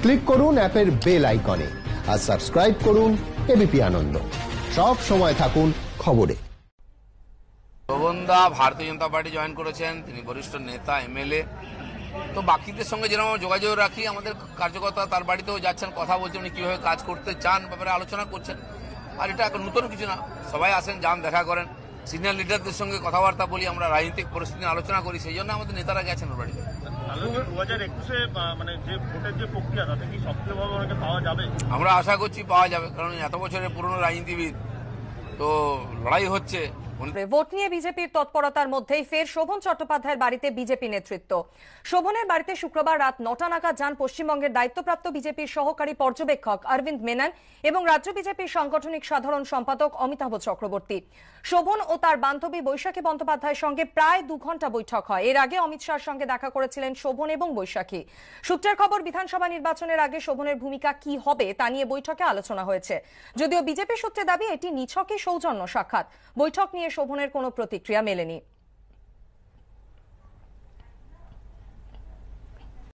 Click করুন অ্যাপের bell আইকনে আর সাবস্ক্রাইব করুন এবিপি আনন্দ। সব সময় থাকুন খবরে। শোভনদা ভারতীয় জনতা পার্টি জয়েন করেছেন, তিনি বরিষ্ঠ নেতা, এমএলএ। তো বাকিদের সঙ্গে যেরকম যোগাযোগ রাখি, আমাদের কার্যকর্তা তার বাড়িতেও যাচ্ছেন, কথা বলছেন, উনি কিভাবে কাজ করতে চান ব্যাপারে আলোচনা করছেন। আর এটা নতুন কিছু না, সবাই আসেন, যান, দেখা করেন, সিনিয়র লিডারদের সঙ্গে কথাবার্তা বলি, আমরা রাজনৈতিক পরিস্থিতি নিয়ে আলোচনা করি, সেই জন্য আমাদের নেতারা গেছেন ওর বাড়িতে। 2021 মানে যে ভোটের যে প্রক্রিয়া, তাতে কি সক্রিয়ভাবে ওনাকে পাওয়া যাবে? আমরা আশা করছি পাওয়া যাবে, কারণ এত বছরের পুরনো রাজনীতিবিদ, তো লড়াই হচ্ছে। ভোট নিয়ে বিজেপির তৎপরতার মধ্যেই ফের শোভন চট্টোপাধ্যায়ের বাড়িতে বিজেপি নেতৃত্ব। শোভনের বাড়িতে শুক্রবার রাত 9টা নাগাদ যান পশ্চিমবঙ্গের দায়িত্বপ্রাপ্ত বিজেপির সহকারী পর্যবেক্ষক অরবিন্দ মেনন এবং রাজ্য বিজেপির সাংগঠনিক সাধারণ সম্পাদক অমিতাভ চক্রবর্তী। শোভন ও তার বান্ধবী বৈশাখী বন্দ্যোপাধ্যায়ের সঙ্গে প্রায় 2 ঘন্টা বৈঠক হয়। এর আগে অমিত শাহর সঙ্গে দেখা করেছিলেন শোভন এবং বৈশাখী। সূত্রের খবর, বিধানসভা নির্বাচনের আগে শোভনের ভূমিকা কি হবে তা নিয়ে বৈঠকে আলোচনা হয়েছে। যদিও বিজেপি সূত্রে দাবি এটি নিছকই সৌজন্য সাক্ষাৎ। বৈঠক নিয়ে শোভনের কোনো প্রতিক্রিয়া মেলেনি।